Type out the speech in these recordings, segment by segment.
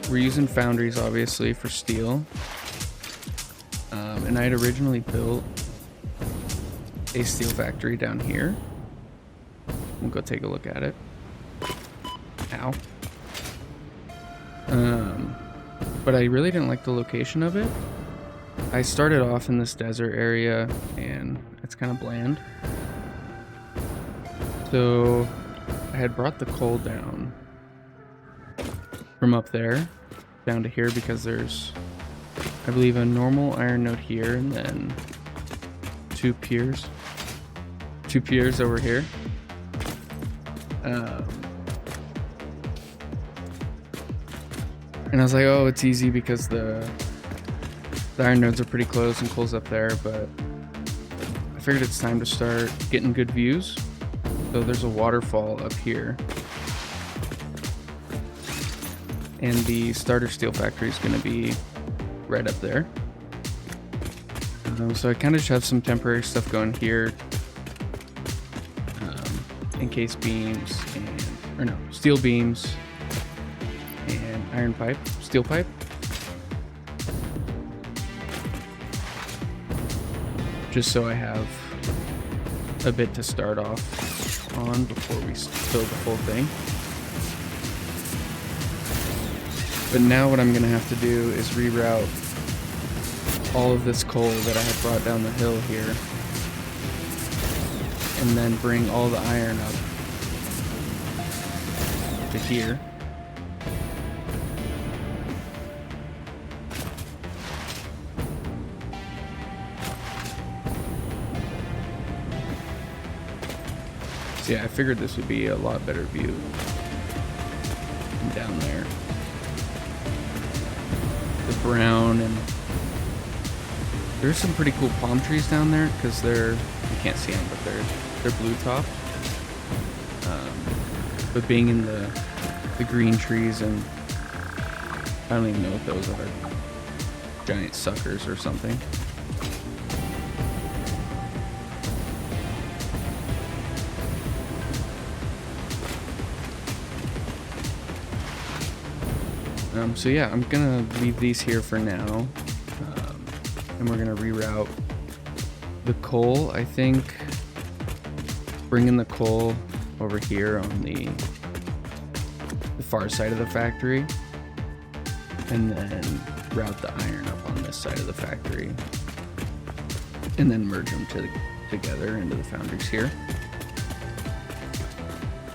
we're using foundries obviously for steel. And I had originally built a steel factory down here. We'll go take a look at it. Ow. But I really didn't like the location of it. I started off in this desert area and it's kind of bland. So I had brought the coal down from up there down to here because there's, I believe, a normal iron node here and then two piers over here. And I was like, oh, it's easy because the iron nodes are pretty close and coal's up there, but I figured it's time to start getting good views. So there's a waterfall up here. And the starter steel factory is going to be right up there. So I kind of just have some temporary stuff going here. Encased beams steel beams and iron pipe, steel pipe. Just so I have a bit to start off on before we build the whole thing. But now what I'm gonna have to do is reroute all of this coal that I had brought down the hill here, and then bring all the iron up to here. So yeah, I figured this would be a lot better view from down there. The brown, and there's some pretty cool palm trees down there because they're, you can't see them, but they're blue top. But being in the green trees, and I don't even know if those are giant suckers or something. So yeah, I'm gonna leave these here for now, and we're gonna reroute the coal. I think bringing the coal over here on the far side of the factory, and then route the iron up on this side of the factory, and then merge them together into the foundries here.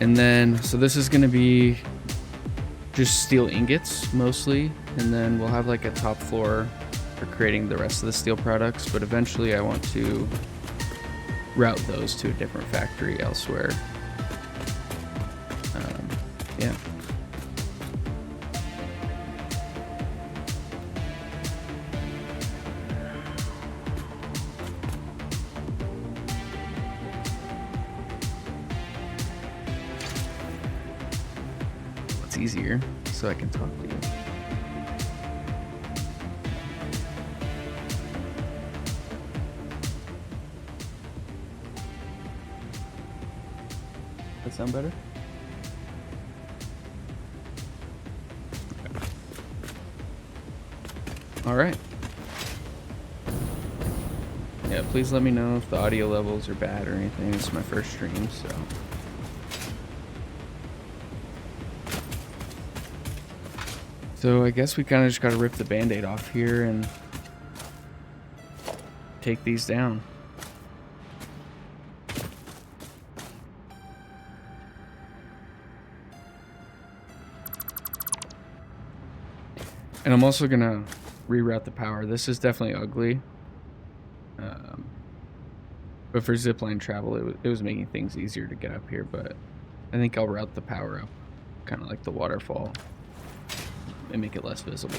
And then, so this is gonna be just steel ingots mostly, and then we'll have like a top floor for creating the rest of the steel products, but eventually I want to route those to a different factory elsewhere. Yeah. It's easier so I can talk to you. That sound better? All right. Yeah, please let me know if the audio levels are bad or anything. It's my first stream, so. So I guess we kind of just got to rip the band-aid off here and take these down. And I'm also gonna reroute the power. This is definitely ugly, but for zipline travel it was making things easier to get up here. But I think I'll route the power up kind of like the waterfall and make it less visible.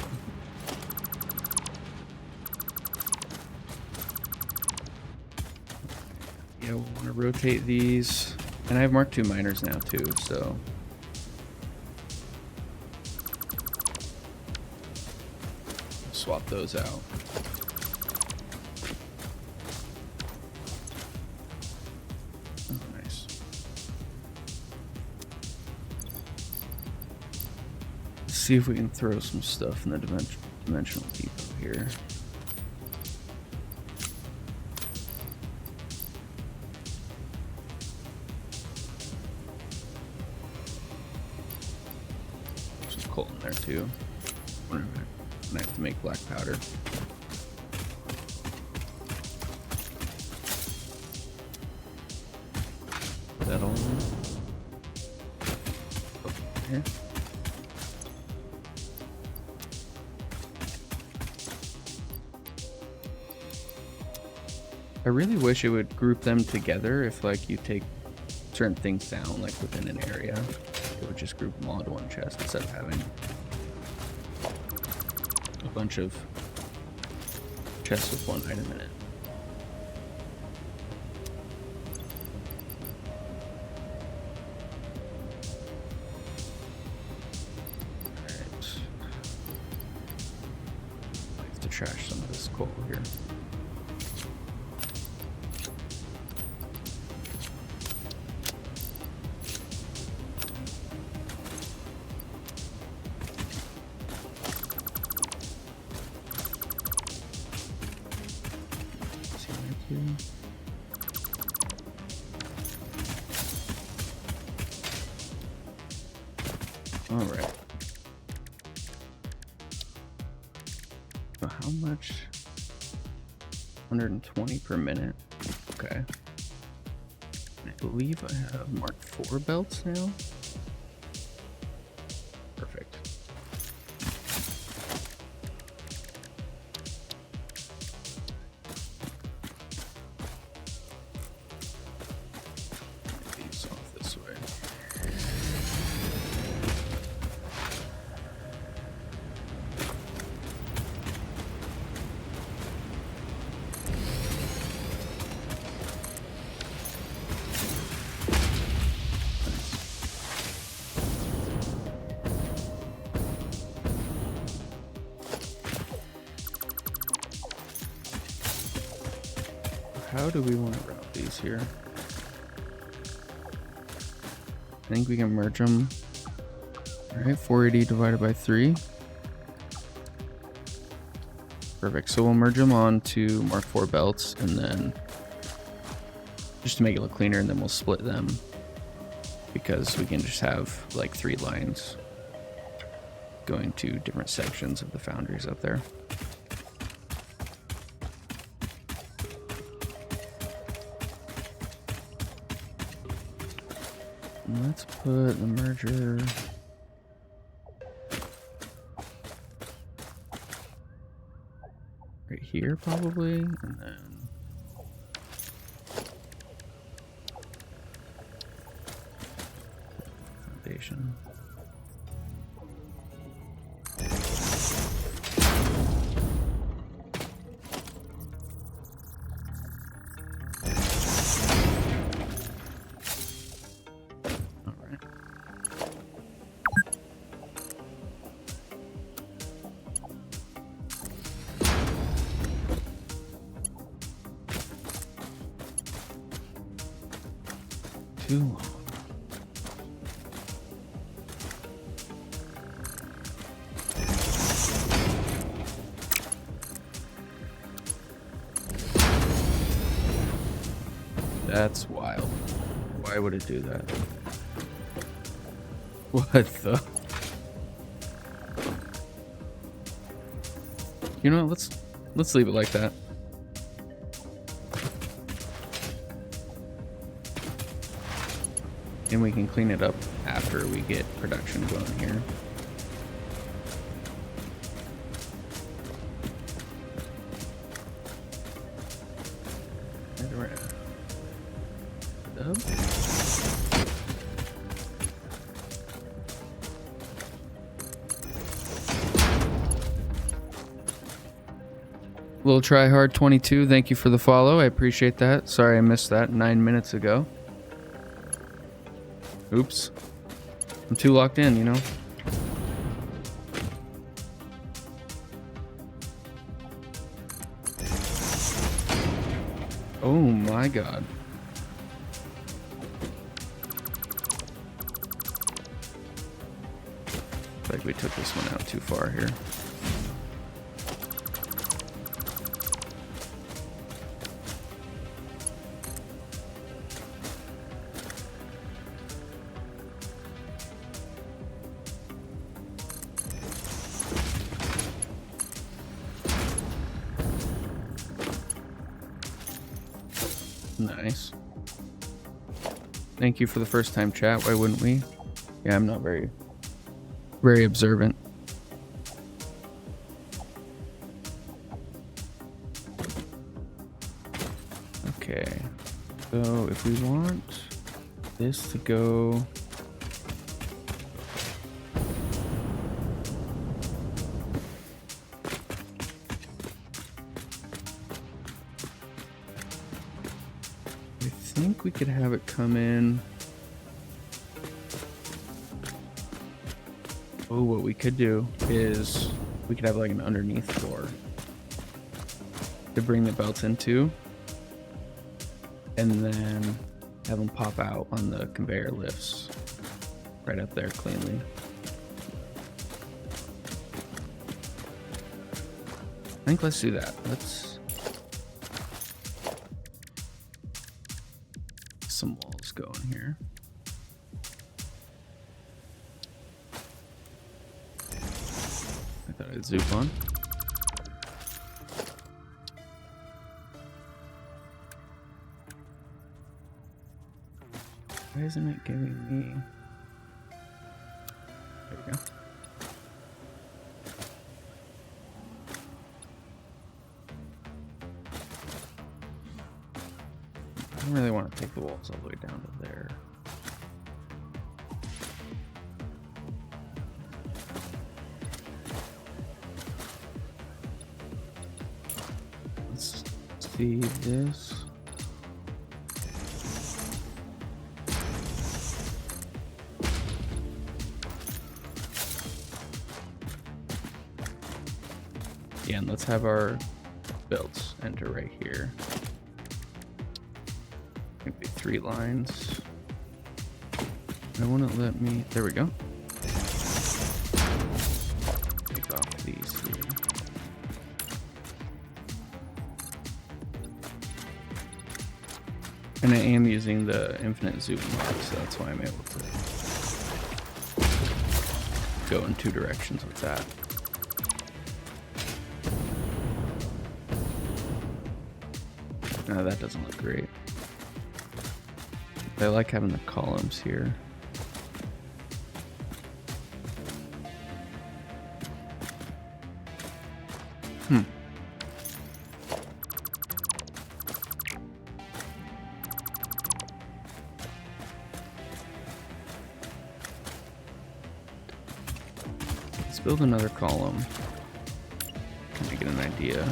Yeah, we'll want to rotate these, and I have Mark II miners now too, so swap those out. Oh, nice. see if we can throw some stuff in the dimensional depot here. Some coal in there too. I have to make black powder. Put that all in. Here. I really wish it would group them together if like you take certain things down like within an area. It would just group them all into one chest instead of having a bunch of chests with one item in it. Alright. I have to trash some of this coal here. All right. So how much? 120 per minute. Okay. I believe I have Mark 4 belts now. Perfect. Get these off this way. How do we want to route these here? I think we can merge them. Alright, 480 divided by 3. Perfect. So we'll merge them onto Mark 4 belts and then just to make it look cleaner, and then we'll split them because we can just have like 3 lines going to different sections of the foundries up there. Let's put the merger right here probably, and then foundation. Too long. That's wild. Why would it do that? What the? You know what? Let's leave it like that. And we can clean it up after we get production going here. Little try hard 22, thank you for the follow. I appreciate that. Sorry I missed that 9 minutes ago. Oops. I'm too locked in, you know? Oh my god. Like, think we took this one out too far here. Nice. Thank you for the first time chat. Why wouldn't we? Yeah, I'm not very observant. Okay. So if we want this to go we could have it come in. Oh, what we could do is we could have like an underneath floor to bring the belts into, and then have them pop out on the conveyor lifts right up there cleanly. I think let's do that. Let's some walls going here. I thought I'd zoom on. Why isn't it giving me? There we go. I don't really want to take the walls all the way down to there. Let's see this. Yeah, and let's have our belts enter right here. Maybe 3 lines. I wouldn't let me. There we go. Take off these here. And I am using the infinite zoom mod, so that's why I'm able to go in 2 directions with that. No, that doesn't look great. I like having the columns here. Let's build another column. Kind of get an idea.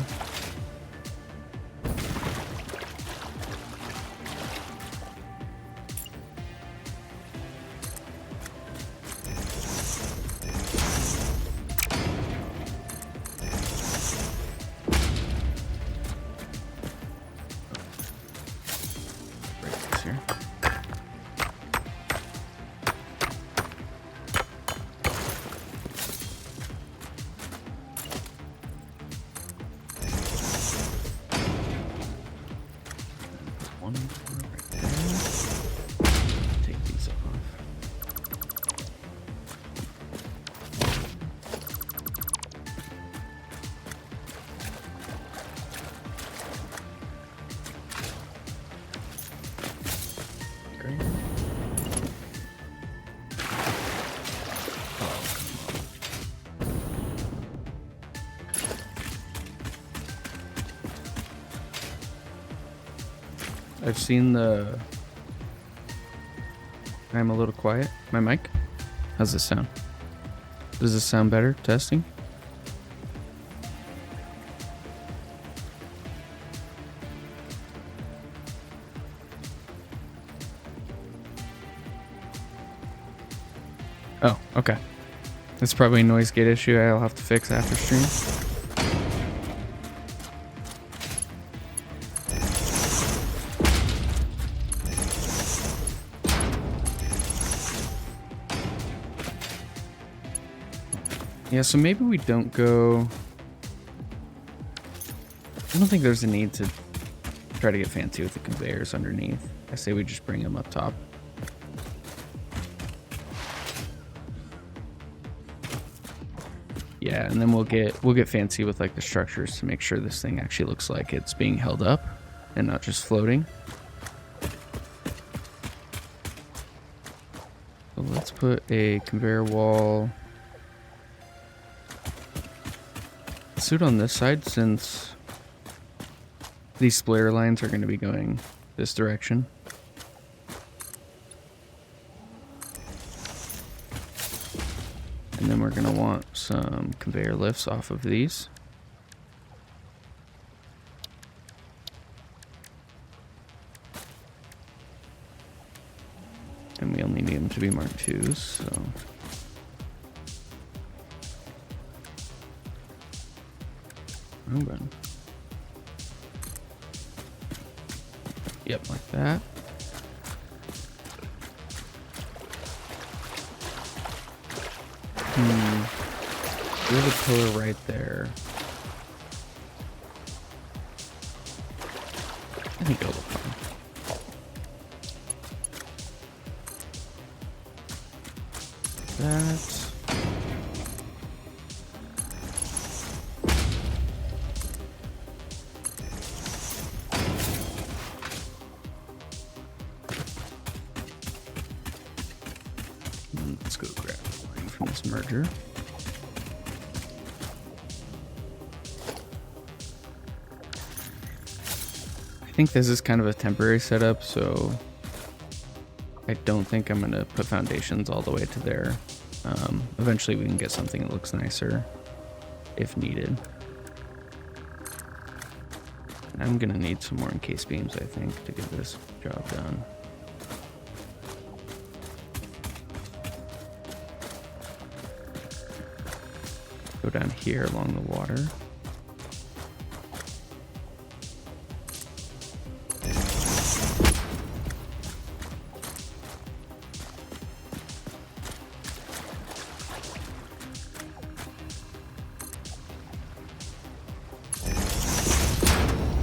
I've seen the... I'm a little quiet. My mic? How's this sound? Does this sound better? Testing? Oh, okay. That's probably a noise gate issue I'll have to fix after stream. Yeah, so maybe we don't go... I don't think there's a need to try to get fancy with the conveyors underneath. I say we just bring them up top. Yeah, and then we'll get fancy with like the structures to make sure this thing actually looks like it's being held up and not just floating. So let's put a conveyor wall. Suit on this side, since these splitter lines are going to be going this direction. And then we're going to want some conveyor lifts off of these. And we only need them to be Mark 2s, so... Yep, like that. There's a pillar right there. I think it'll look fine. That. Let's go grab the line from this merger. I think this is kind of a temporary setup, so I don't think I'm going to put foundations all the way to there. Eventually we can get something that looks nicer if needed. I'm going to need some more encased beams, I think, to get this job done. Go down here along the water.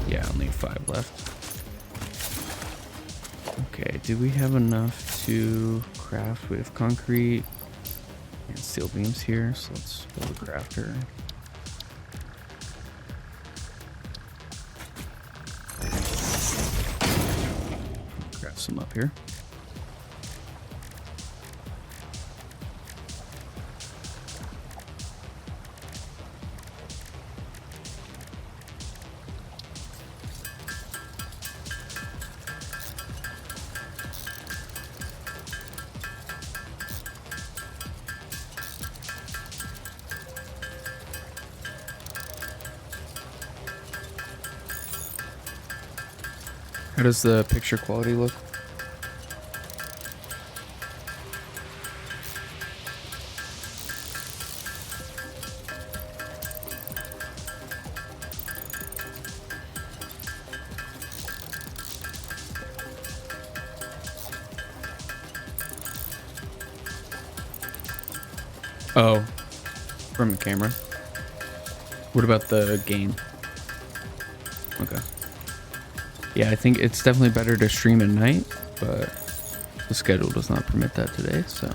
Yeah, only 5 left. Okay, do we have enough to craft? We have concrete and steel beams here, so let's build a crafter. Craft some up here. How does the picture quality look? Oh, from the camera. What about the gain? Okay. Yeah, I think it's definitely better to stream at night, but the schedule does not permit that today, so.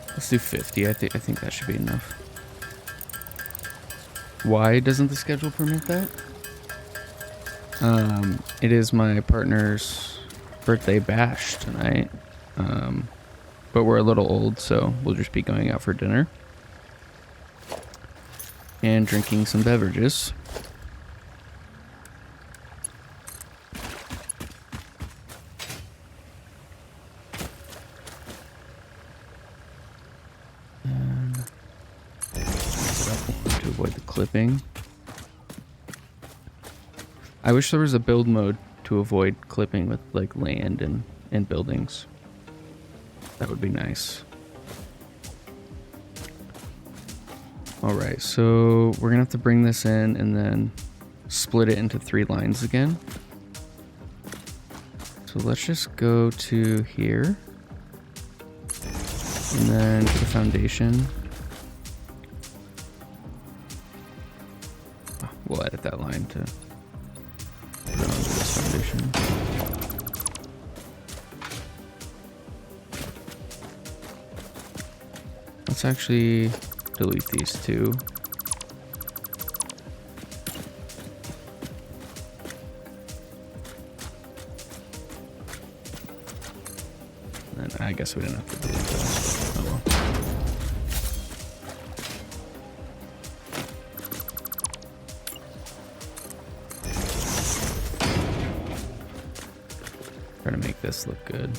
Let's do 50. I think that should be enough. Why doesn't the schedule permit that? It is my partner's birthday bash tonight, but we're a little old, so we'll just be going out for dinner and drinking some beverages. And to avoid the clipping. I wish there was a build mode to avoid clipping with like land and buildings. That would be nice. Alright, so we're gonna have to bring this in and then split it into 3 lines again. So let's just go to here. And then for the foundation, we'll edit that line to put it onto this foundation. Let's actually delete these two. And I guess we didn't have to delete those. Oh well. Try to make this look good.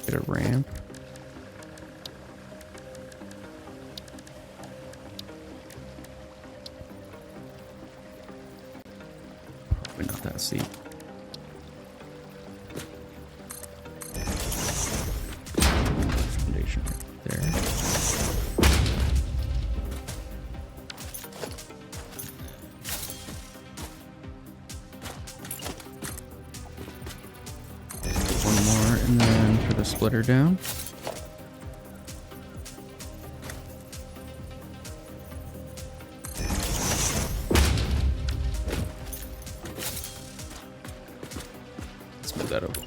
Get a ramp. Probably not that steep. Foundation right there. One more, and then put a splitter down. Let's move that over.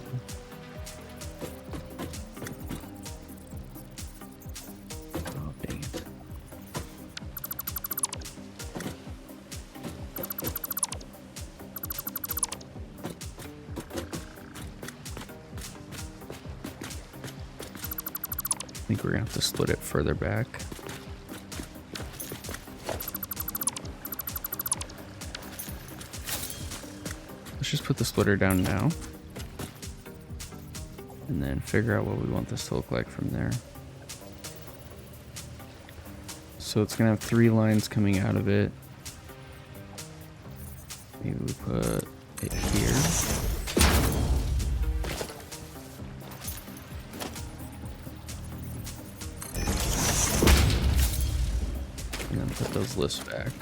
Oh, dang it. I think we're gonna have to split it further back. Let's just put the splitter down now. And then figure out what we want this to look like from there. So it's gonna have 3 lines coming out of it. Maybe we put it here. And then put those lifts back.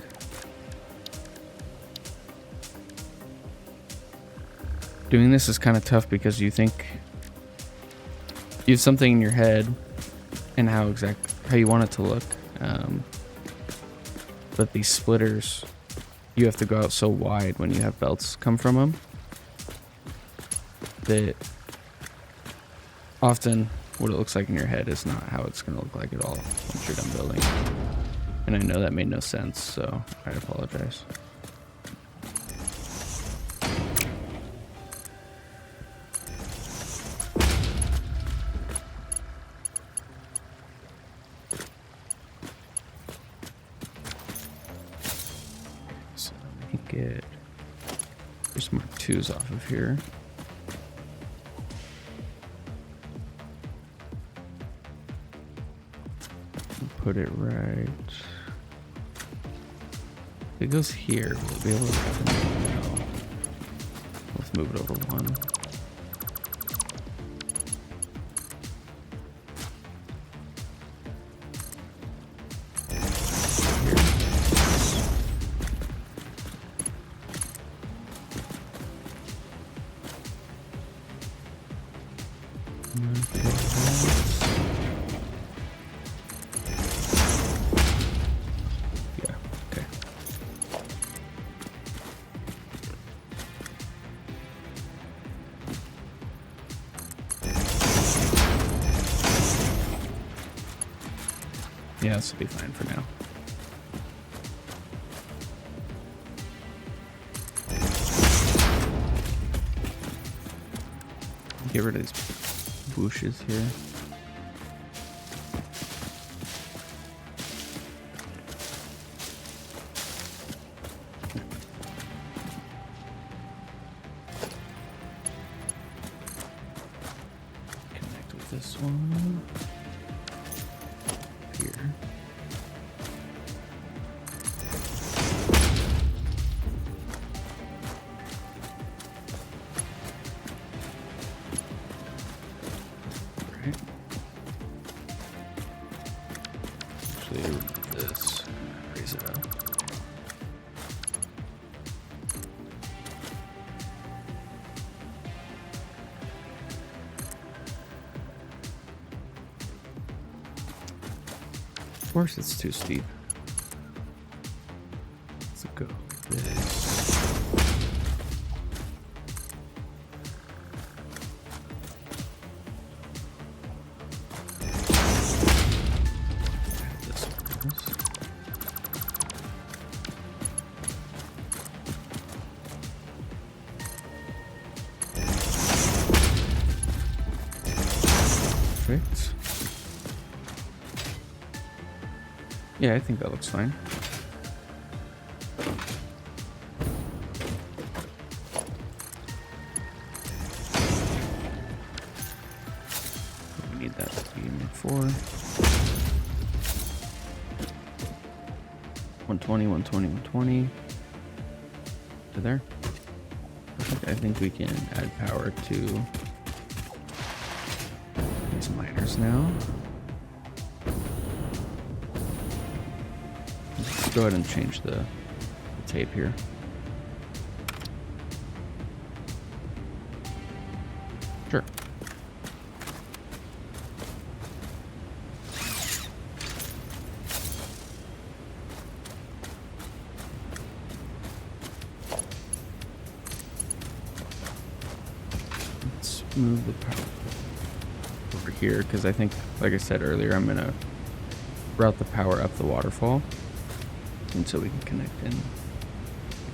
Doing this is kind of tough because you think you have something in your head and how you want it to look, but these splitters, you have to go out so wide when you have belts come from them that often what it looks like in your head is not how it's going to look like at all once you're done building. And I know that made no sense, so I apologize. Get just mark 2s off of here. Put it right. If it goes here, we'll be able to no. Let's move it over 1. Yeah, this will be fine for now. Get rid of these bushes here. Connect with this one. Here. Right. Actually, remove this. Raise it up. course it's too steep. Let's go this. Perfect. Yeah, I think that looks fine. We need that to be in 4. 120, 120, 120. To there. Perfect. I think we can add power to these miners now. Let's go ahead and change the tape here. Sure. Let's move the power over here because I think, like I said earlier, I'm going to route the power up the waterfall until we can connect in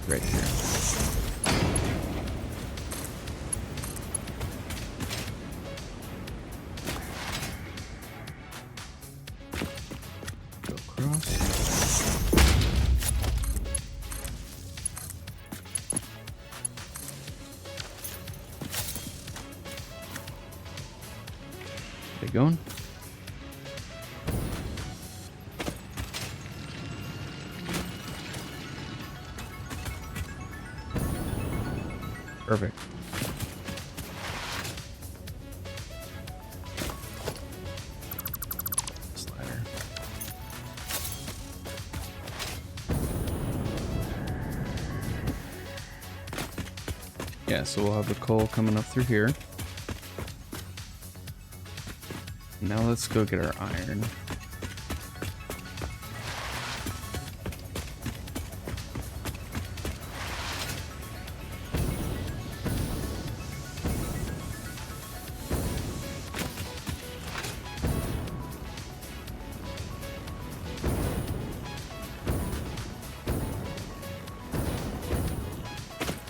right here. Go across. They going? Perfect. Slider. Yeah, so we'll have the coal coming up through here. Now let's go get our iron.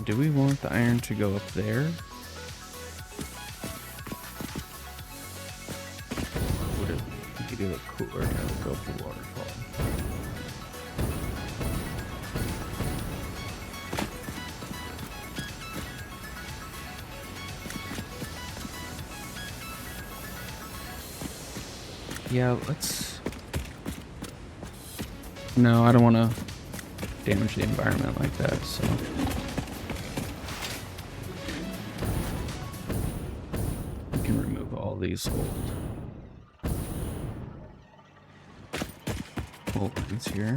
Do we want the iron to go up there? Or would it make it look cooler to have it go up the waterfall? Yeah, let's... No, I don't want to damage the environment like that, so... these old ones here.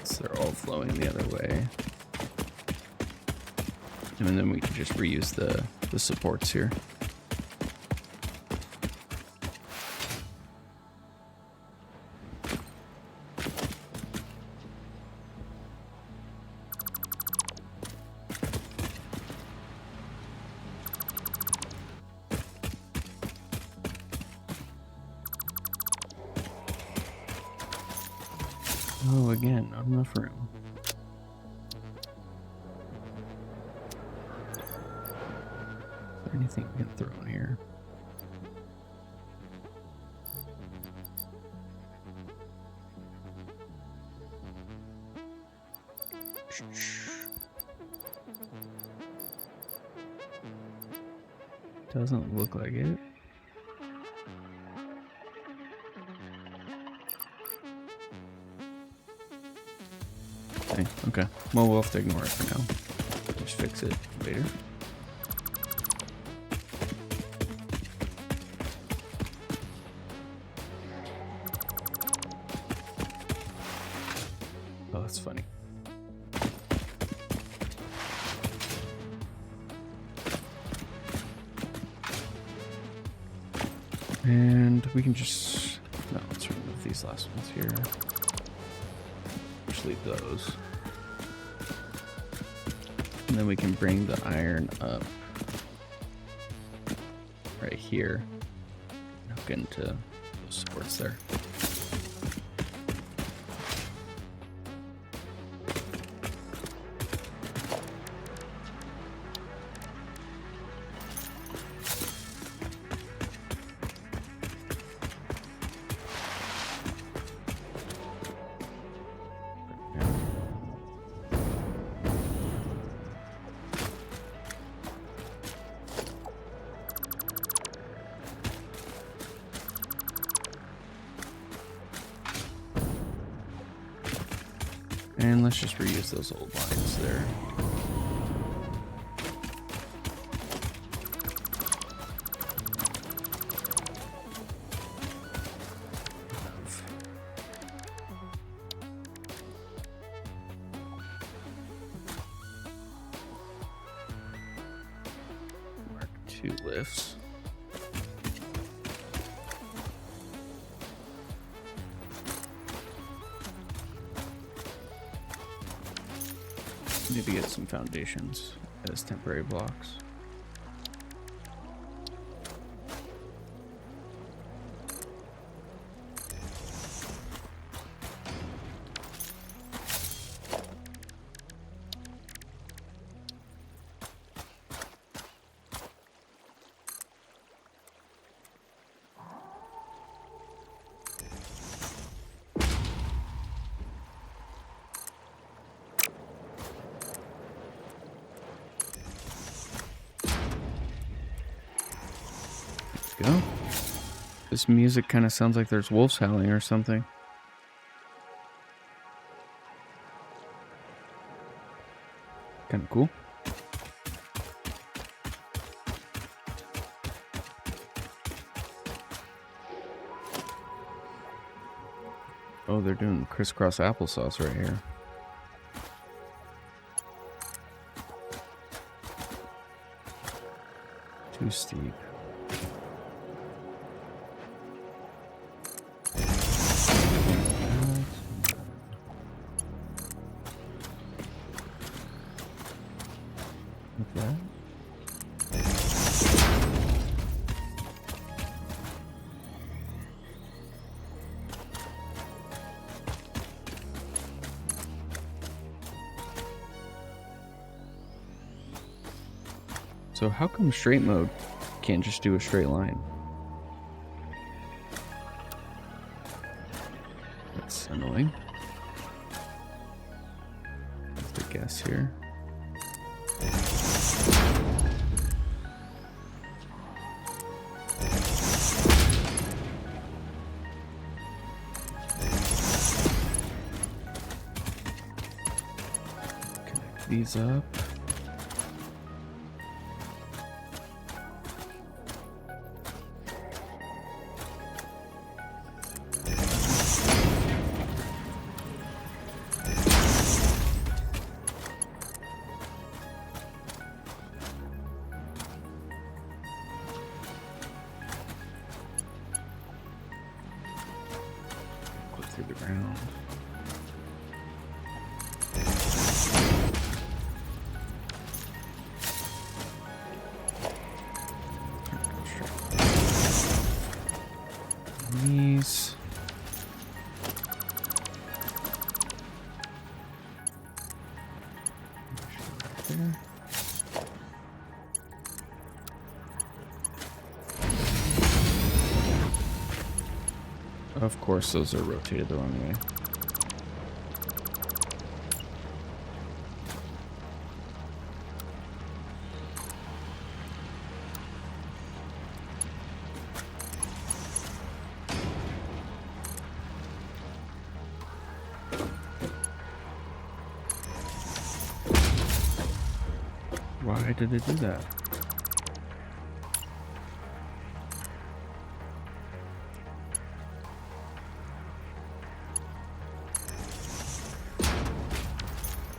So they're all flowing the other way. And then we can just reuse the supports here. Oh, again, not enough room. Is there anything we can throw in here? Doesn't look like it. Okay, well, we'll have to ignore it for now. Just fix it later. Oh, that's funny. And we can just... No, let's remove these last ones here. Just leave those. And then we can bring the iron up right here. Hook into those supports there. And let's just reuse those old lines there. Mark 2 lifts. Maybe get some foundations as temporary blocks. Go. This music kind of sounds like there's wolves howling or something. Kind of cool. Oh, they're doing crisscross applesauce right here. Too steep. So how come straight mode can't just do a straight line? That's annoying. Have to guess here. Connect these up. Through the ground. These. There. Of course, those are rotated the wrong way. Why did it do that?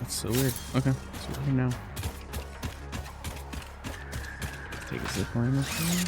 That's so weird. Okay, it's working now. Take a zip line up here.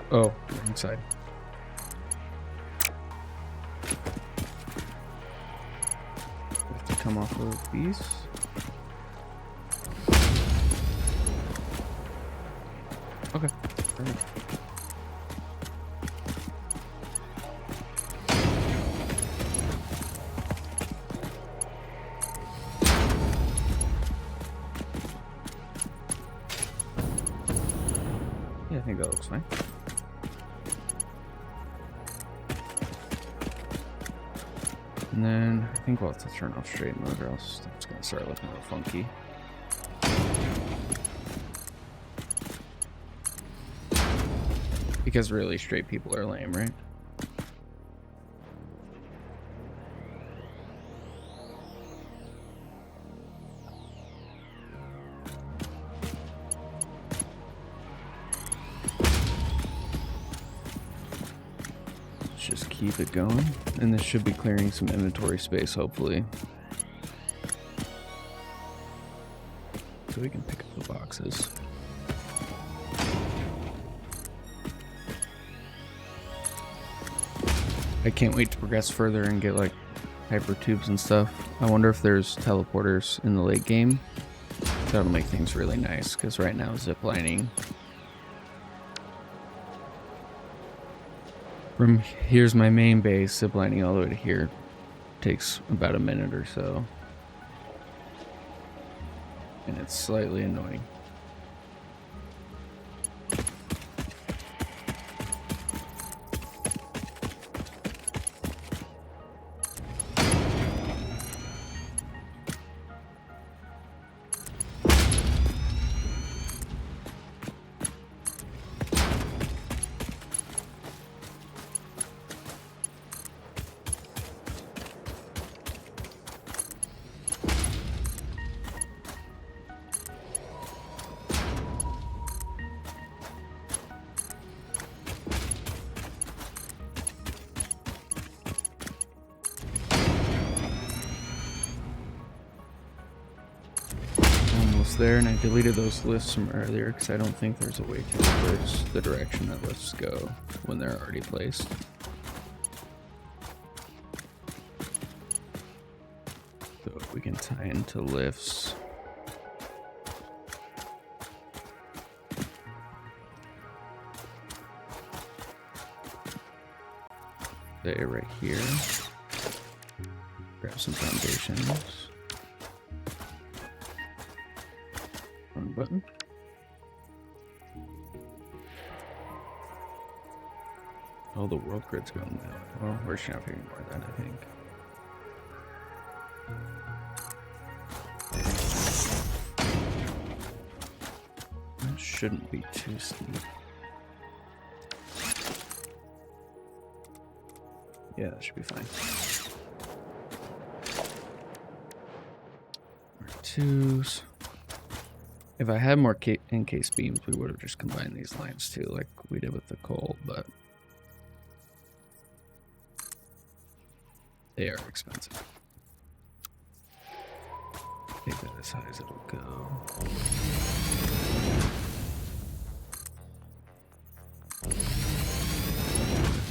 Oh, wrong side. Have to come off of these. Okay. Perfect. Yeah, I think that looks fine. And then I think we'll have to turn off straight mode or else it's going to start looking a little funky. Because really straight people are lame, right? Just keep it going, and this should be clearing some inventory space, hopefully. So we can pick up the boxes. I can't wait to progress further and get like hyper tubes and stuff. I wonder if there's teleporters in the late game. That'll make things really nice, because right now ziplining from here's my main base, ziplining all the way to here takes about a minute or so. And it's slightly annoying. There, and I deleted those lists from earlier because I don't think there's a way to reverse the direction that lists go when they're already placed. So we can tie into lifts. Stay right here. Grab some foundations. Button. Oh, the world grid's going now. Well, we're just not getting more of that, I think. That shouldn't be too steep. Yeah, that should be fine. R2s. If I had more encased beams, we would have just combined these lines too, like we did with the coal, but they are expensive. Take that as high as it'll go.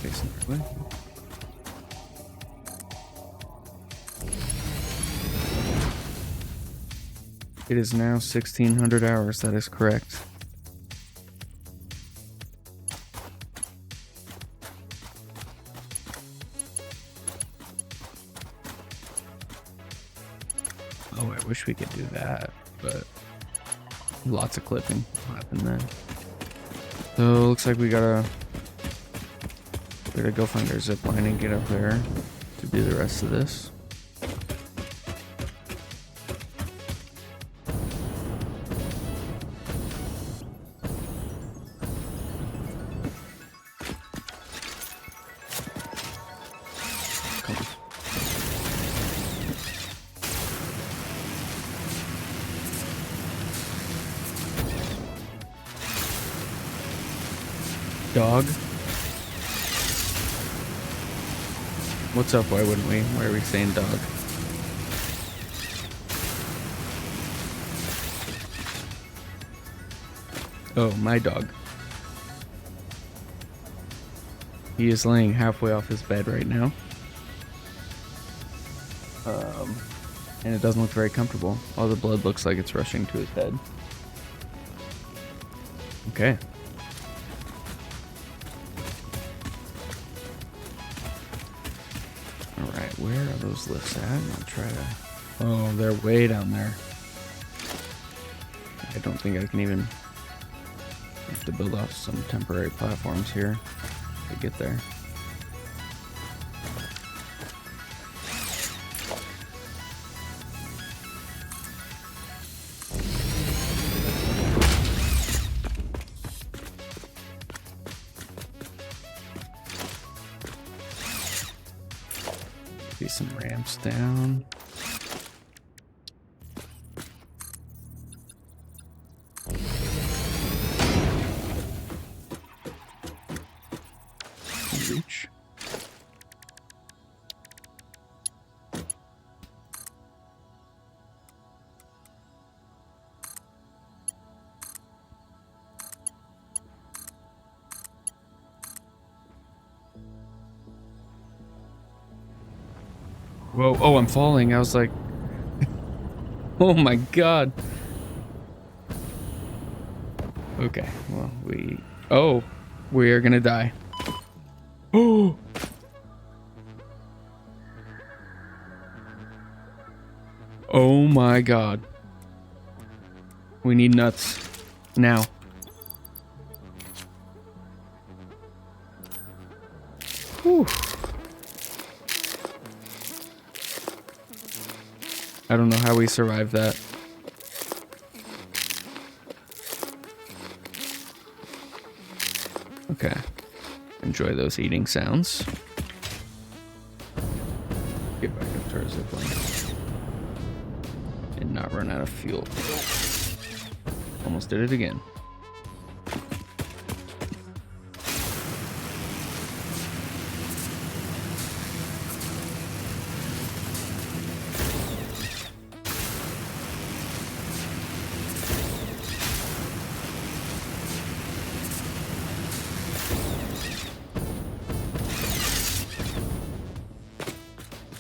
Facing the way. It is now 1600 hours, that is correct. Oh, I wish we could do that, but lots of clipping will happen then. So looks like we gotta go find our zip line and get up there to do the rest of this. Dog. What's up? Why wouldn't we? Why are we saying dog? Oh, my dog. He is laying halfway off his bed right now. And it doesn't look very comfortable. All the blood looks like it's rushing to his head. Okay. Alright, where are those lifts at? I'll try to... Oh, they're way down there. I don't think I can even... I have to build off some temporary platforms here to get there. Be some ramps down. Reach. Whoa, oh, I'm falling. I was like, oh my god. Okay, well, we are gonna die. Oh! Oh my god. We need nuts. Now. Whew. I don't know how we survived that. Okay. Enjoy those eating sounds. Get back up to our zipline. And not run out of fuel. Almost did it again.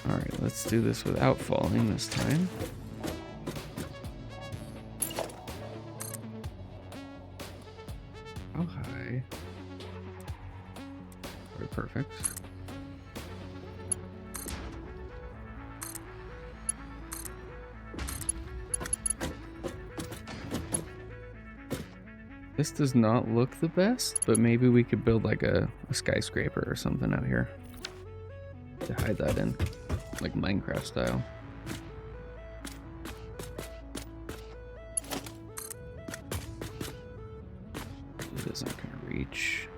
Alright, let's do this without falling this time. How high? Very perfect. This does not look the best, but maybe we could build like a skyscraper or something out here to hide that in, like Minecraft style. It isn't gonna reach.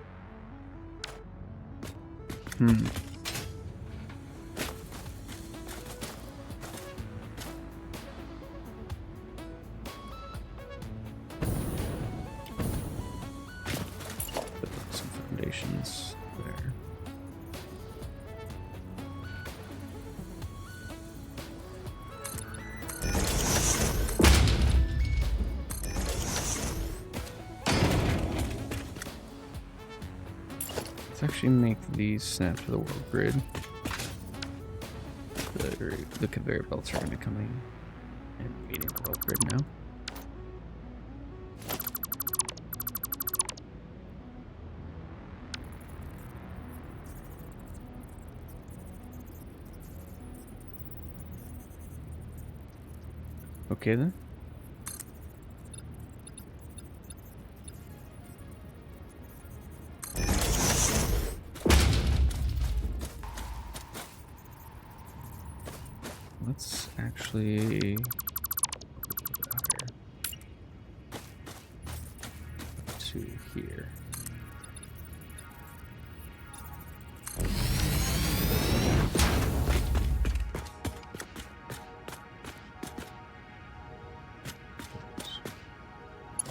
Put some foundations there. Let's actually make these snap to the world grid. The conveyor belts are going to be coming and meeting the world grid now. Okay then. Let's actually to here.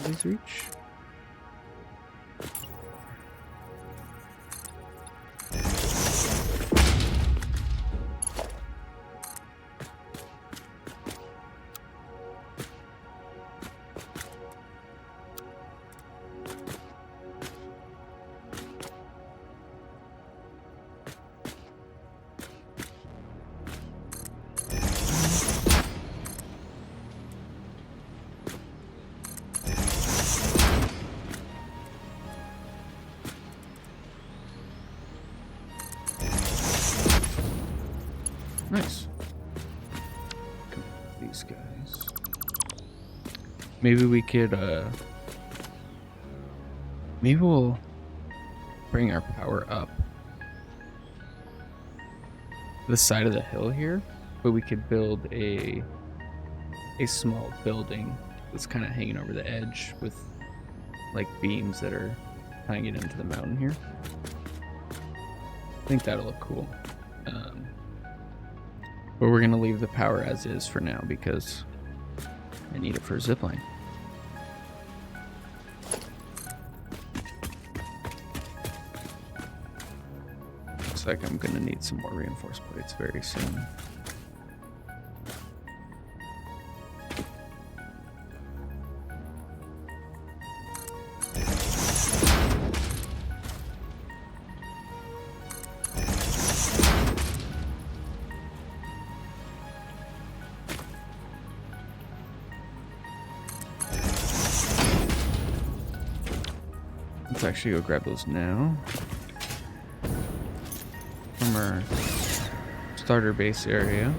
These reach. maybe we could, maybe we'll bring our power up the side of the hill here, but we could build a small building that's kind of hanging over the edge with like beams that are tying it into the mountain here. I think that'll look cool. But we're gonna leave the power as is for now because I need it for a zipline. Looks like I'm gonna need some more reinforced plates very soon. Let's actually go grab those now from our starter base area.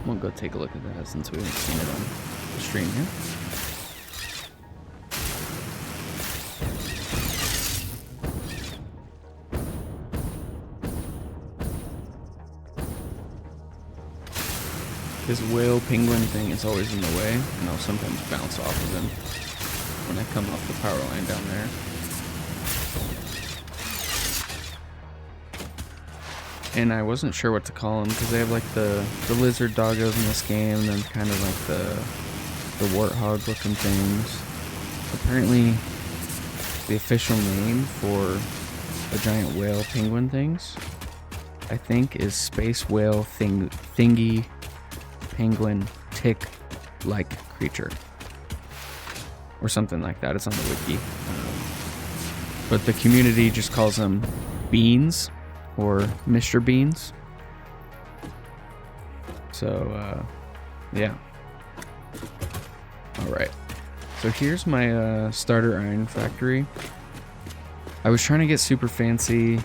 We'll go take a look at that since we haven't seen it on the stream here. This whale penguin thing is always in the way, and I'll sometimes bounce off of him when I come off the power line down there. And I wasn't sure what to call them because they have like the lizard doggos in this game, and then kind of like the warthog looking things. Apparently the official name for the giant whale penguin things, I think, is space whale thingy penguin tick like creature. Or something like that. It's on the wiki. But the community just calls them beans or Mr. Beans. So, yeah. Alright. So here's my starter iron factory. I was trying to get super fancy.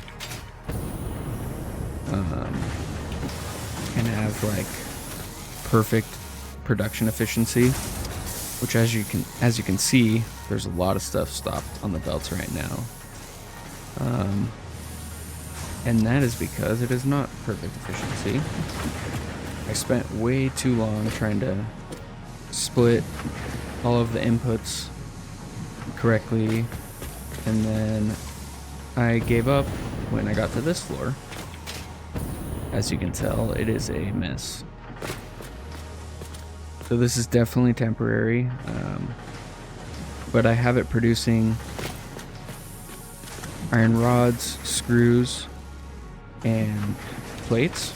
And have like perfect production efficiency. Which, as you can see, there's a lot of stuff stopped on the belts right now, and that is because it is not perfect efficiency. I spent way too long trying to split all of the inputs correctly, and then I gave up when I got to this floor. As you can tell, it is a mess. So this is definitely temporary, but I have it producing iron rods, screws, and plates,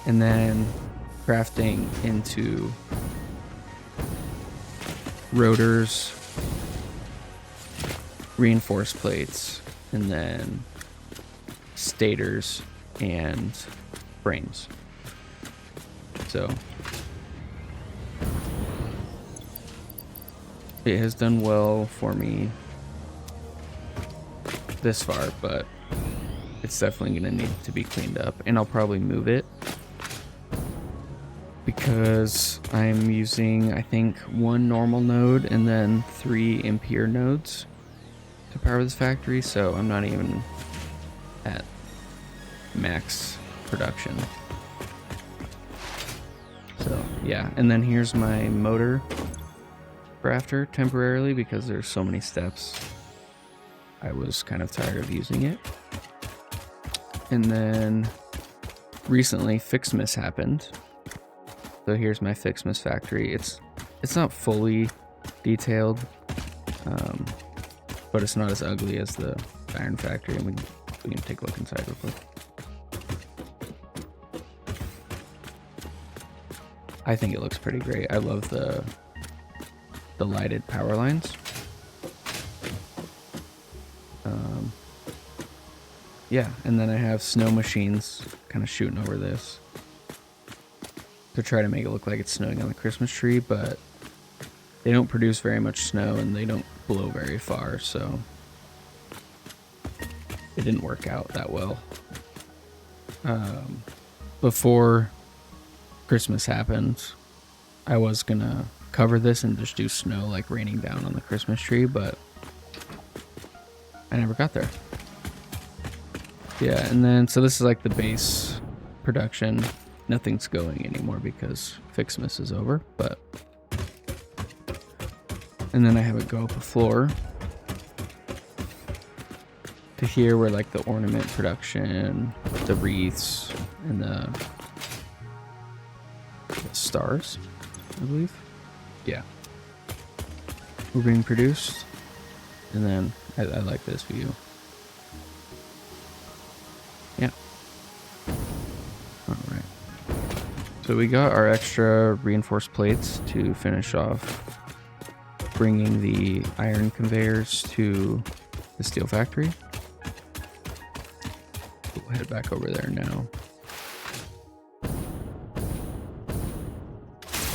and then crafting into rotors, reinforced plates, and then stators and frames. So it has done well for me this far, but it's definitely going to need to be cleaned up, and I'll probably move it because I'm using, I think, 1 normal node and then 3 Ampere nodes to power this factory, so I'm not even at max production. So yeah, and then here's my motor crafter temporarily because there's so many steps. I was kind of tired of using it. And then recently Fixmas happened. So here's my Fixmas factory. It's not fully detailed, but it's not as ugly as the iron factory, and we can take a look inside real quick. I think it looks pretty great. I love the lighted power lines. Yeah, and then I have snow machines kind of shooting over this to try to make it look like it's snowing on the Christmas tree, but they don't produce very much snow and they don't blow very far, so it didn't work out that well. Before Christmas happened, I was gonna cover this and just do snow like raining down on the Christmas tree, but I never got there. Yeah, and then so this is like the base production. Nothing's going anymore because Fixmas is over, but and then I have it go up a floor to here where like the ornament production, the wreaths, and the stars, I believe. Yeah. We're being produced. And then I like this view. Yeah. Alright. So we got our extra reinforced plates to finish off bringing the iron conveyors to the steel factory. We'll head back over there now.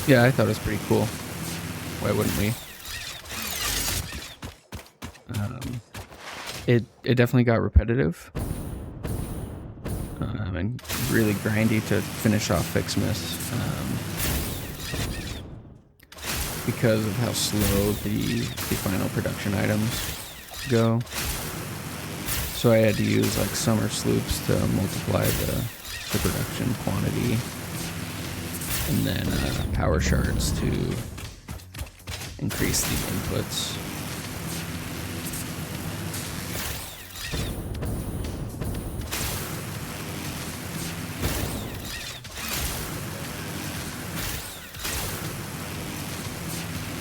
Yeah, I thought it was pretty cool. Why wouldn't we? It definitely got repetitive and really grindy to finish off Fixmas because of how slow the final production items go. So I had to use like summer sloops to multiply the production quantity, and then power shards to increase the inputs.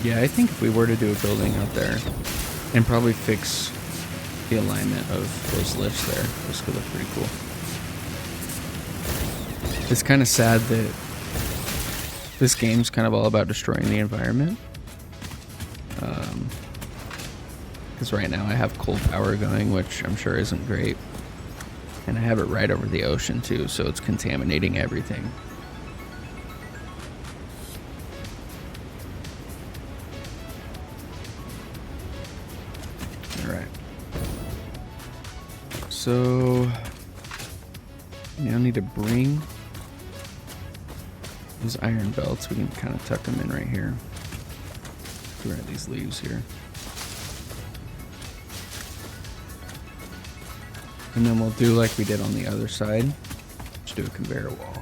Yeah, I think if we were to do a building out there and probably fix the alignment of those lifts there, this could look pretty cool. It's kind of sad that this game's kind of all about destroying the environment. Because right now I have coal power going, which I'm sure isn't great. And I have it right over the ocean too, so it's contaminating everything. Alright. So now I need to bring these iron belts. We can kind of tuck them in right here. Grab these leaves here. And then we'll do like we did on the other side. Just do a conveyor wall.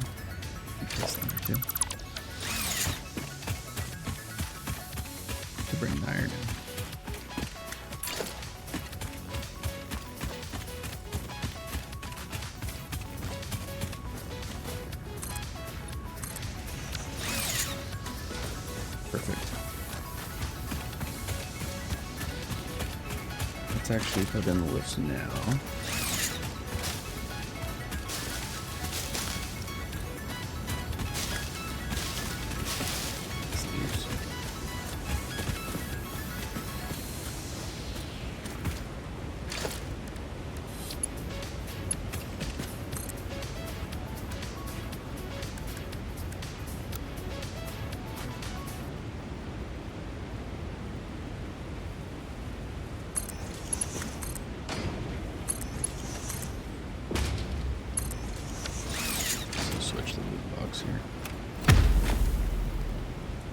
To bring the iron in. Perfect. Let's actually put in the lifts now. Switch the loot box here.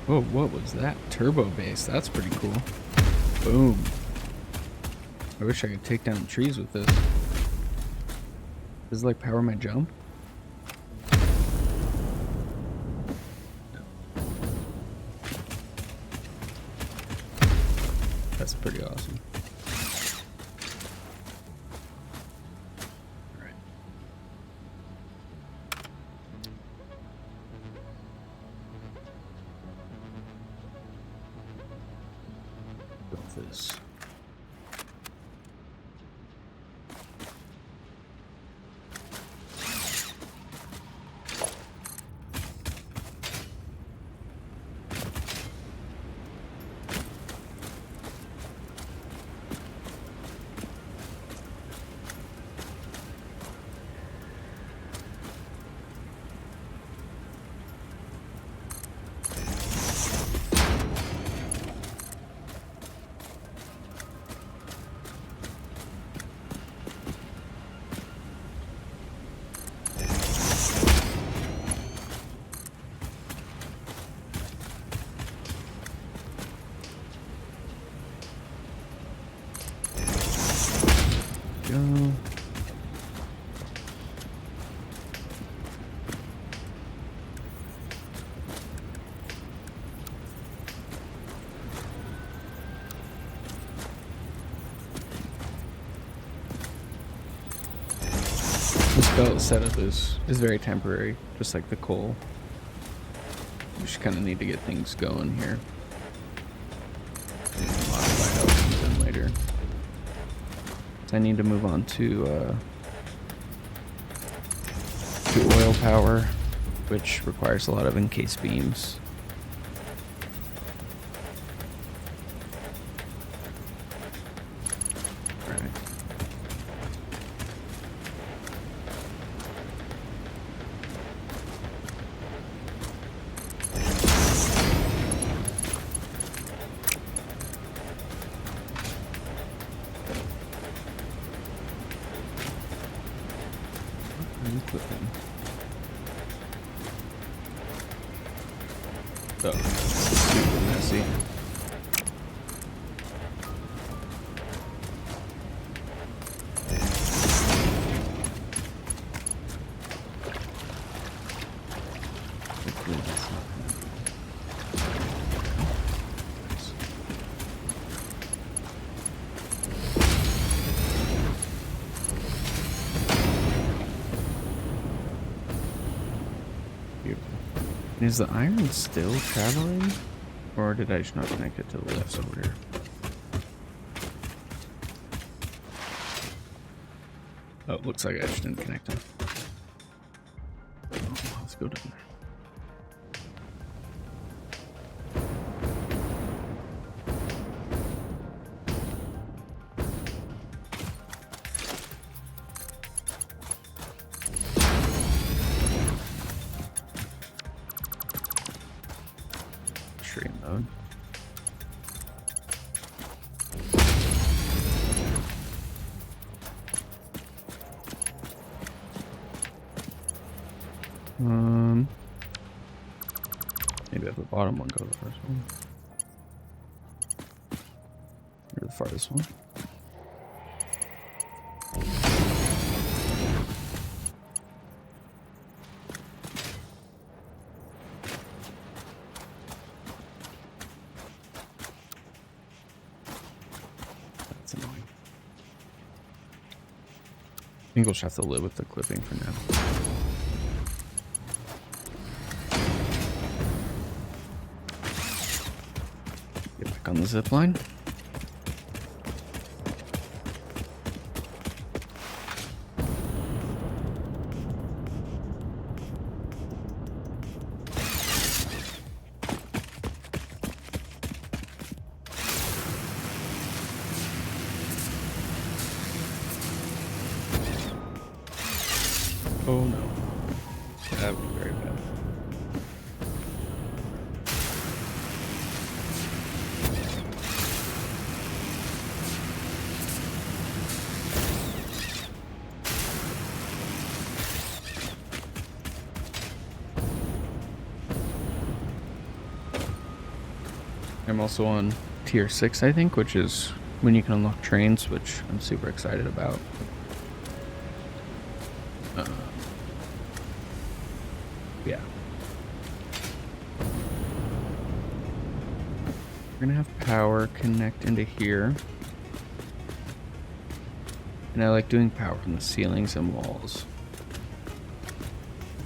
Whoa, what was that? Turbo base. That's pretty cool. Boom. I wish I could take down trees with this. Does it like power my jump? No. That's pretty awesome. This. belt setup is very temporary, just like the coal. We just kind of need to get things going here. Modify how it comes in later. So I need to move on to oil power, which requires a lot of encased beams. So, super messy. Is the iron still traveling? Or did I just not connect it to the left over here? Oh, it looks like I just didn't connect them. Oh, let's go down there. Mode. Maybe have the bottom one go the first one. Or the farthest one. I think we'll just have to live with the clipping for now. Get back on the zip line. Oh no. That would be very bad. I'm also on tier 6, I think, which is when you can unlock trains, which I'm super excited about. Yeah. We're gonna have power connect into here. And I like doing power from the ceilings and walls.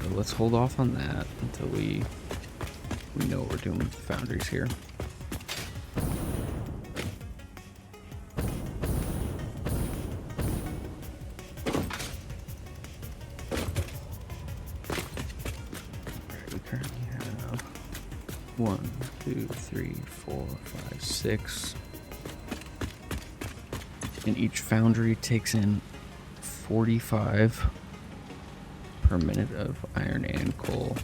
So let's hold off on that until we know what we're doing with the foundries here. Currently have 1, 2, 3, 4, 5, 6. And each foundry takes in 45 per minute of iron and coal.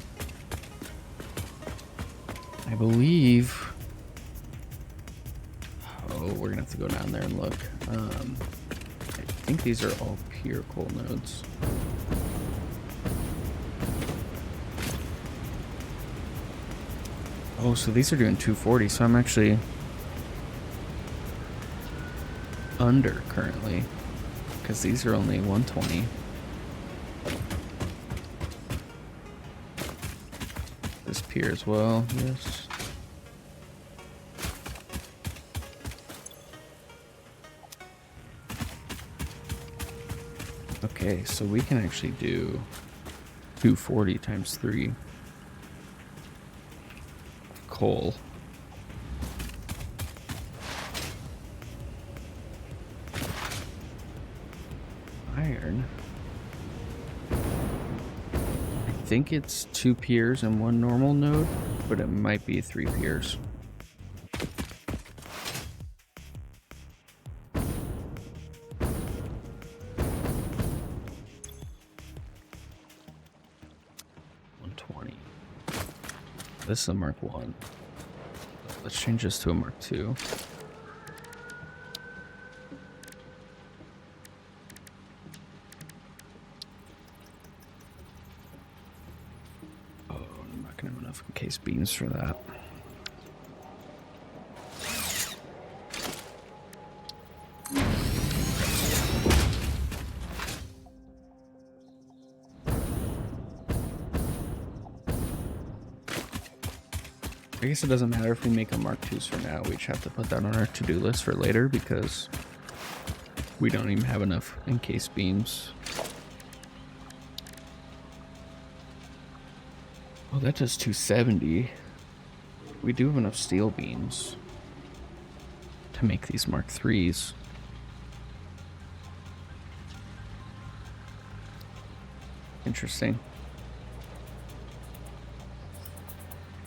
I believe. Oh, we're gonna have to go down there and look. I think these are all pure coal nodes. Oh, so these are doing 240, so I'm actually under currently, because these are only 120. This pier as well, yes. Okay, Okay, so we can actually do 240 times 3 coal. Iron. I think it's 2 piers and 1 normal node, but it might be 3 piers. This is a Mark 1. Let's change this to a Mark 2. Oh, I'm not gonna have enough encased beams for that. I guess it doesn't matter if we make a Mark 2s for now. We just have to put that on our to-do list for later because we don't even have enough encased beams. Oh, that does 270. We do have enough steel beams to make these Mark 3s. Interesting.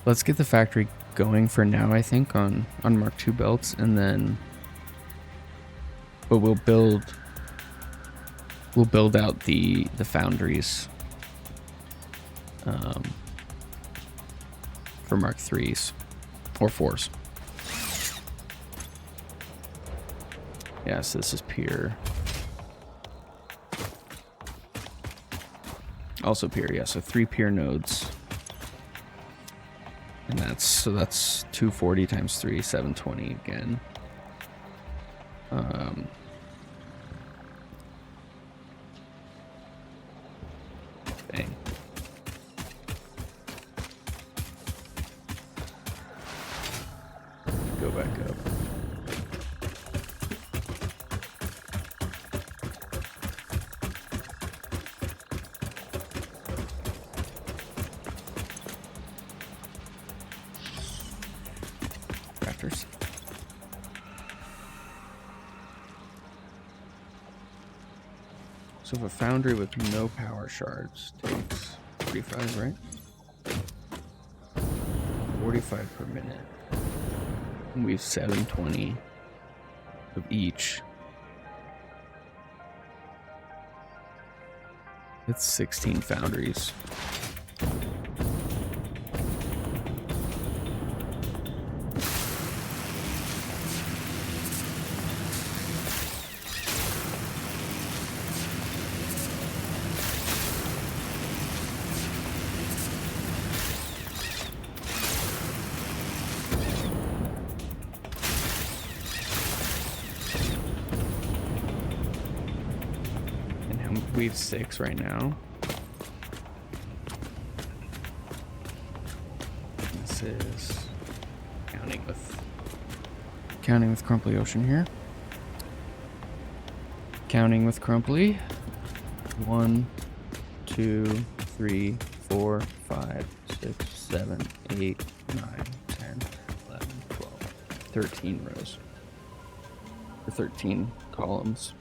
Let's get the factory going for now, I think, on Mark II belts, and then but we'll build out the foundries for Mark IIIs or 4s. Yeah, so this is pier. Also pier, yeah, so 3 pier nodes. And that's 240 times 3, 720 again. Bang. Go back up. So if a foundry with no power shards takes 45, right? 45 per minute. And we have 720 of each. It's 16 foundries. We have 6 right now. This is counting with Crumply Ocean here. Counting with Crumply. 1, 2, 3, 4, 5, 6, 7, 8, 9, 10, 11, 12, 13 rows. Or 13 columns.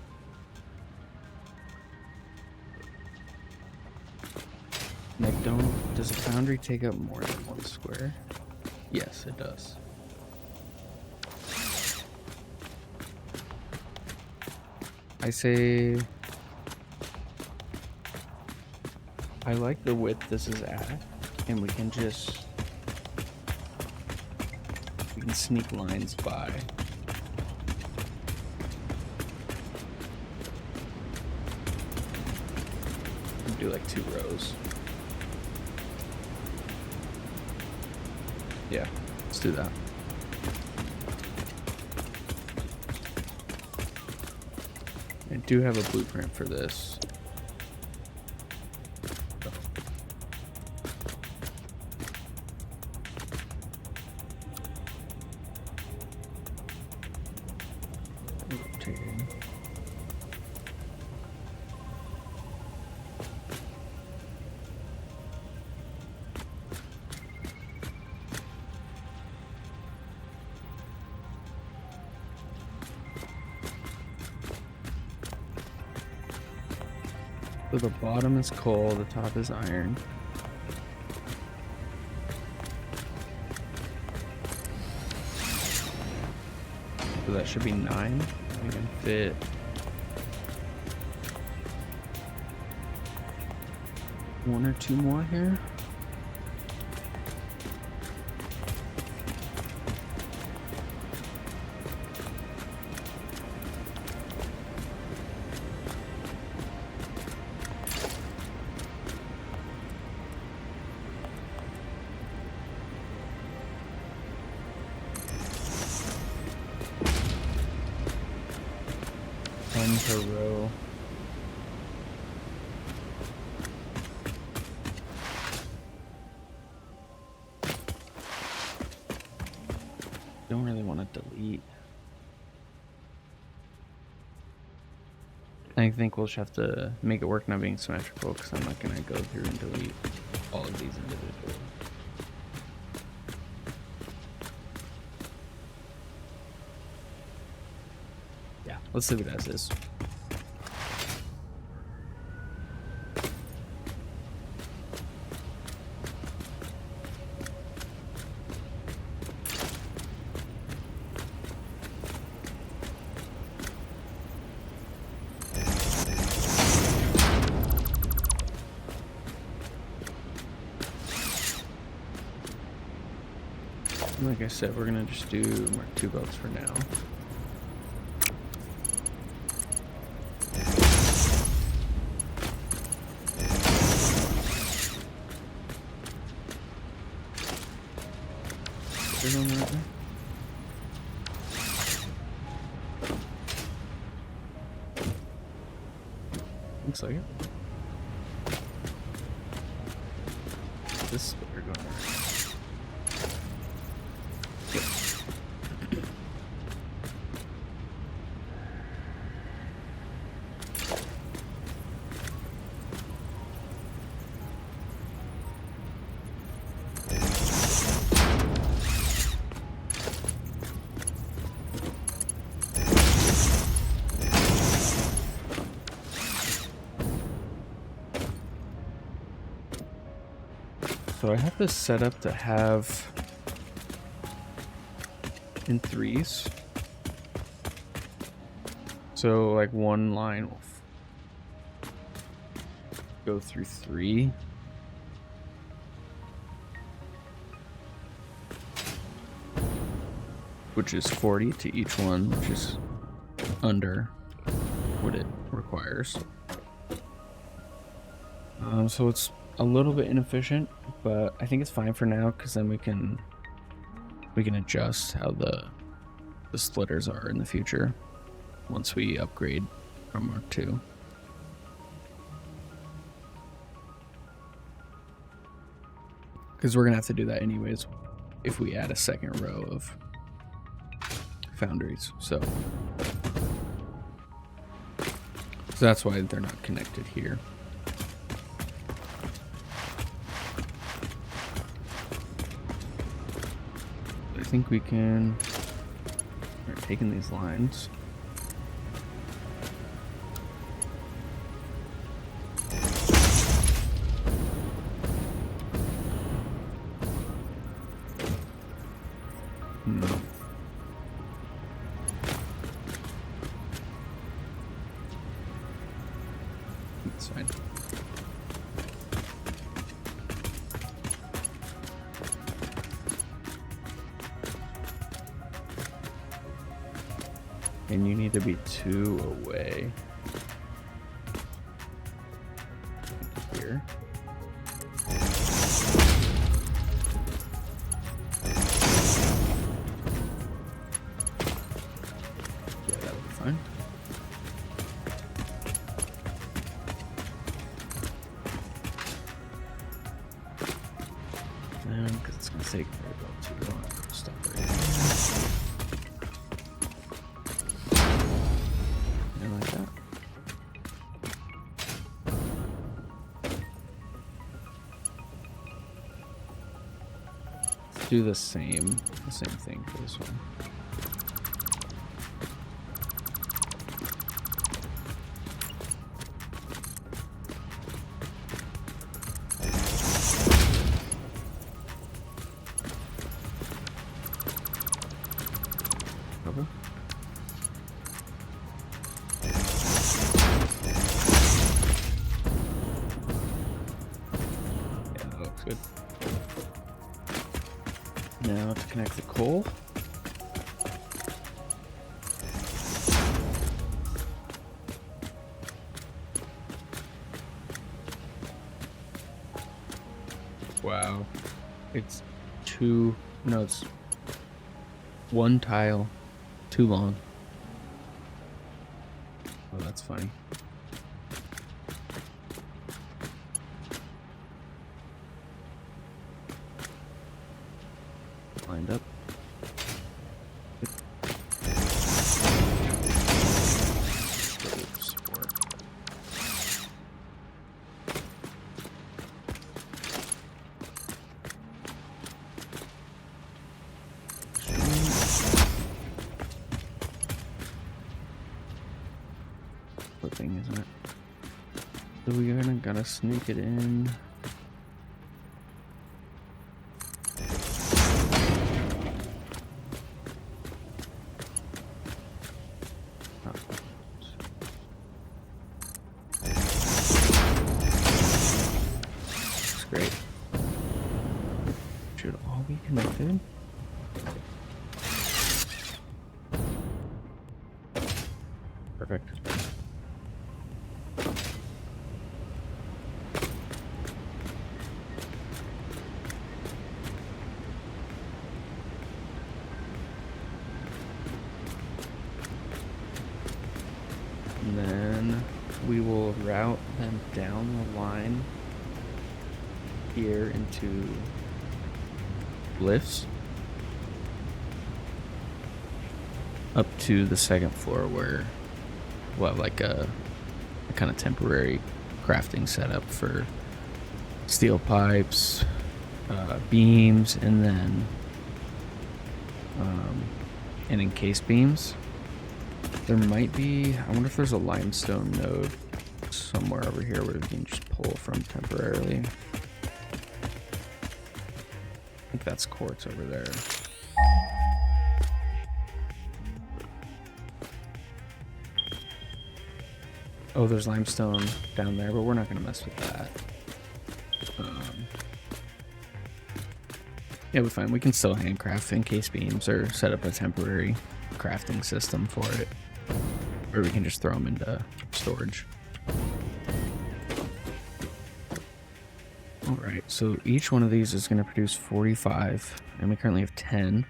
Like, does a foundry take up more than 1 square? Yes, it does. I say I like the width this is at, and we can sneak lines by. And do like 2 rows. Yeah, let's do that. I do have a blueprint for this. Rotating. So the bottom is coal, the top is iron. So that should be 9. We can fit one or two more here. Per row. Don't really want to delete. I think we'll just have to make it work not being symmetrical because I'm not going to go through and delete all of these individually. Yeah, let's leave it as is. Like I said, we're gonna just do mark 2 belts for now. Looks like it. This is what we're going for. So I have this set up to have in 3s. So like one line will go through 3. Which is 40 to each one, which is under what it requires. So it's a little bit inefficient, but I think it's fine for now because then we can adjust how the splitters are in the future once we upgrade from Mark II. Because we're gonna have to do that anyways if we add a second row of foundries. So that's why they're not connected here. I think we can start taking these lines. That's fine. And you need to be 2 away. Here. Yeah, that'll be fine. And because it's going to take very well too long. Stop right here. Like that. Let's do the same thing for this one. level. Yeah, that looks good. Now to connect the coal. Wow. It's it's one tile too long. Oh, that's funny. Lined up. Thing, isn't it? So we're gotta sneak it in. Looks great. Should all be connected. Perfect. And then we will route them down the line here into lifts up to the second floor where we'll have like a kind of temporary crafting setup for steel pipes, beams, and then and encased beams. There might be, I wonder if there's a limestone node somewhere over here where we can just pull from temporarily. I think that's quartz over there. Oh, there's limestone down there, but we're not going to mess with that. Yeah, we're fine. We can still handcraft encased beams or set up a temporary crafting system for it. Or we can just throw them into storage. Alright, so each one of these is going to produce 45, and we currently have 10.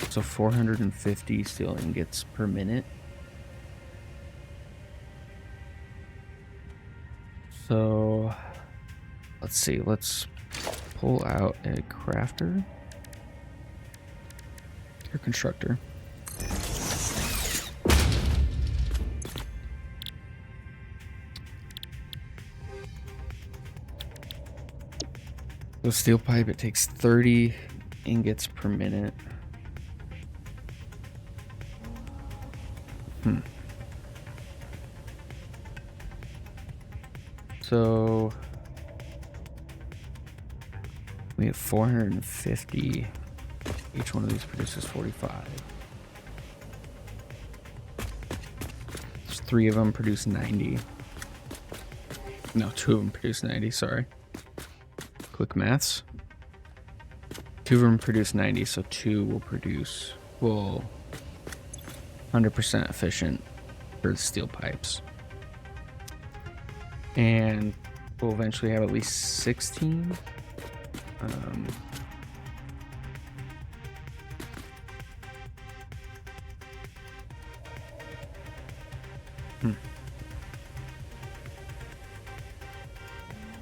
So 450 steel ingots per minute. So, let's see, let's pull out a crafter or constructor. So steel pipe, it takes 30 ingots per minute. So we have 450. Each one of these produces 45. There's 3 of them produce 90. No, 2 of them produce 90, sorry. Quick maths. 2 of them produce 90, so 2 will produce, 100% efficient for the steel pipes. And we'll eventually have at least 16.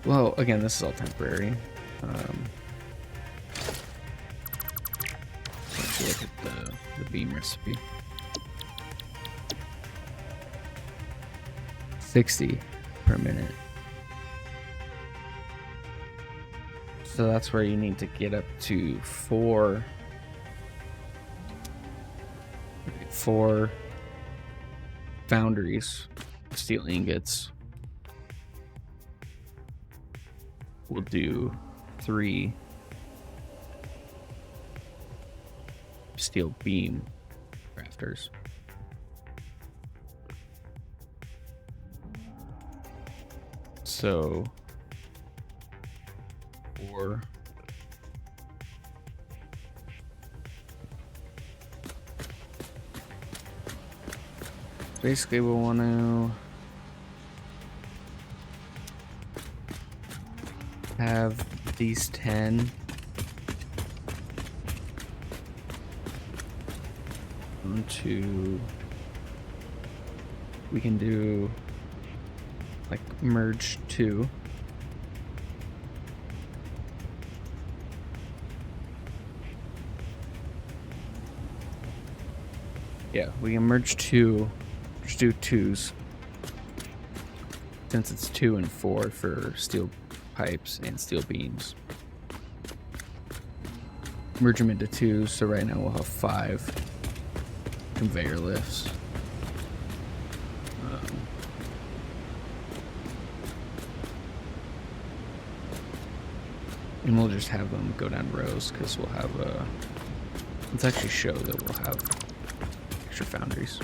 Well, again, this is all temporary. Let's look at the beam recipe. 60 per minute. So that's where you need to get up to 4 foundries, steel ingots. We'll do 3 steel beam crafting. rafters. So, or basically we'll want to have these 10 onto, we can do like merge 2. Yeah, we can merge 2, just do 2s. Since it's 2 and 4 for steel pipes and steel beams. Merge them into 2s, so right now we'll have 5 conveyor lifts. And we'll just have them go down rows because we'll have let's actually show that we'll have extra foundries.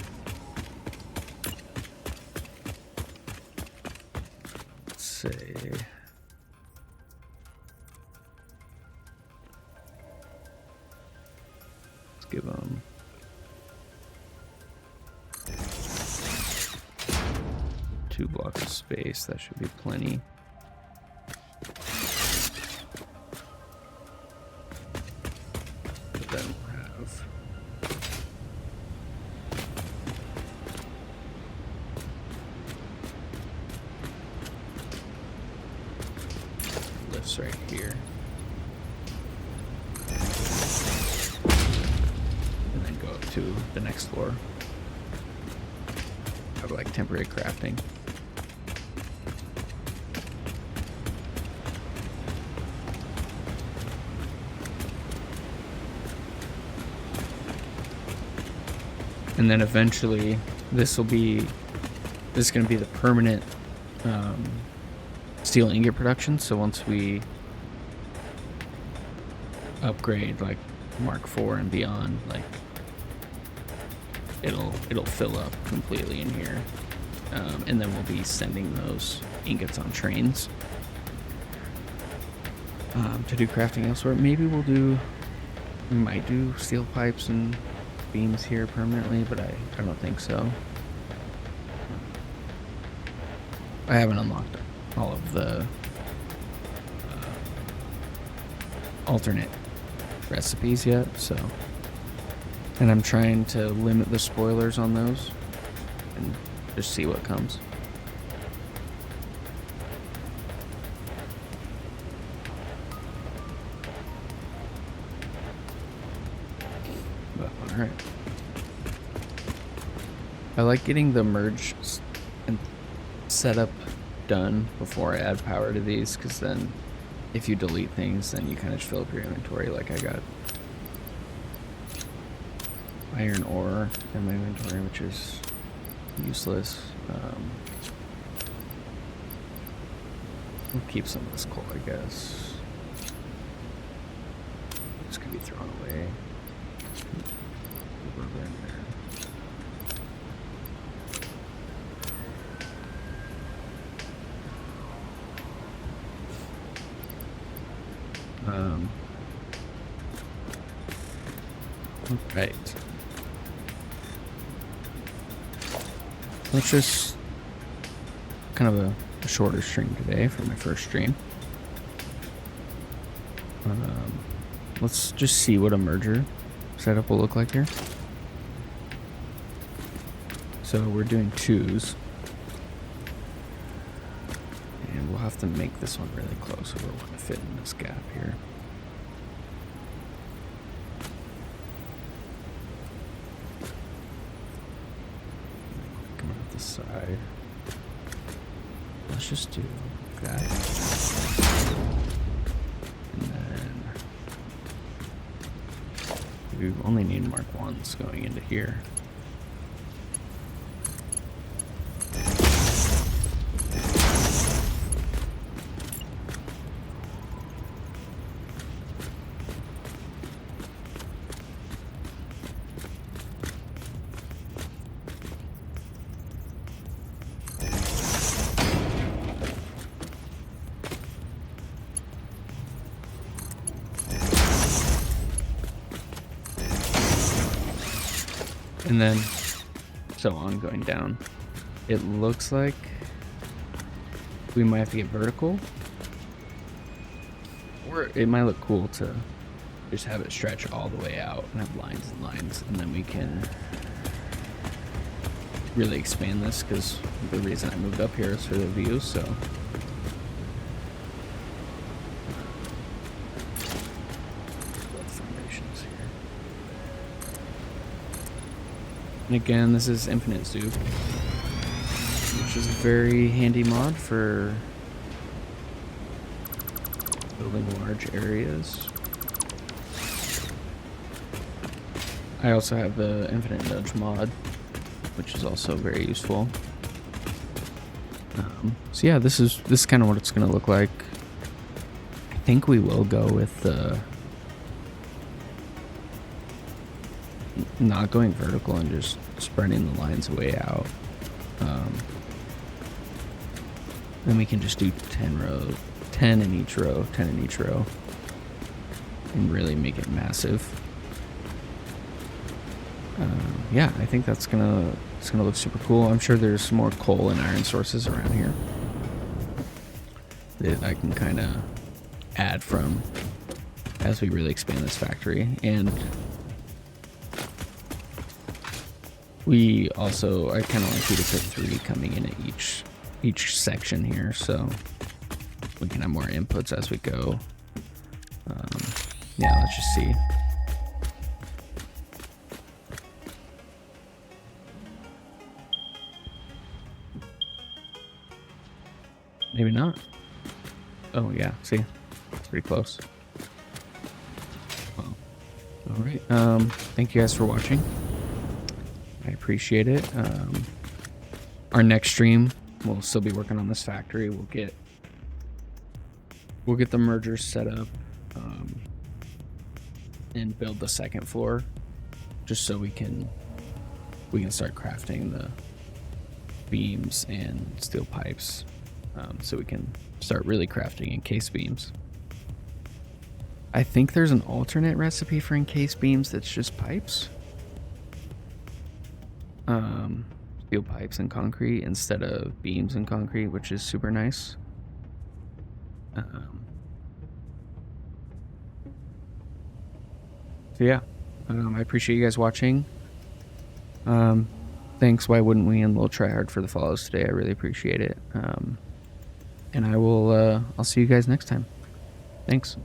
Let's say let's give them 2 blocks of space. That should be plenty. Then we'll have lifts right here. And then go up to the next floor. Have like temporary crafting. And then eventually this is going to be the permanent steel ingot production. So once we upgrade like Mark IV and beyond, like it'll fill up completely in here. And then we'll be sending those ingots on trains to do crafting elsewhere. Maybe we might do steel pipes and beams here permanently, but I don't think so. I haven't unlocked all of the alternate recipes yet, so, and I'm trying to limit the spoilers on those and just see what comes. Alright. I like getting the merge and setup done before I add power to these, because then if you delete things, then you kind of just fill up your inventory. Like I got iron ore in my inventory, which is useless. We'll keep some of this coal, I guess. This could be thrown away. Right. Let's just kind of a shorter stream today for my first stream. Let's just see what a merger setup will look like here. So we're doing 2s. And we'll have to make this one really close so we're going to fit in this gap here. Come out this side. Let's just do that. And then we only need Mark 1s going into here. And then so on going down. It looks like we might have to get vertical. Or it might look cool to just have it stretch all the way out and have lines and lines, and then we can really expand this, because the reason I moved up here is for the view. So foundations here. And again, this is infinite zoom, which is a very handy mod for building large areas. I also have the infinite nudge mod, which is also very useful. So yeah, this is kind of what it's going to look like. I think we will go with not going vertical and just spreading the lines way out. Then we can just do 10 in each row, 10 in each row, and really make it massive. Yeah, I think it's gonna look super cool. I'm sure there's some more coal and iron sources around here that I can kind of add from as we really expand this factory. And I kind of like you to put 3 coming in at each section here, so we can have more inputs as we go. Yeah, let's just see. Maybe not. Oh yeah, see, it's pretty close. Well, all right. Thank you guys for watching. I appreciate it. Our next stream, we'll still be working on this factory. We'll get the mergers set up, and build the second floor, just so we can start crafting the beams and steel pipes. So we can start really crafting encased beams. I think there's an alternate recipe for encased beams that's just pipes. Steel pipes and concrete instead of beams and concrete, which is super nice. So yeah, I appreciate you guys watching. Thanks, Why Wouldn't We, and Lil Tryhard for the follows today. I really appreciate it. And I'll see you guys next time. Thanks.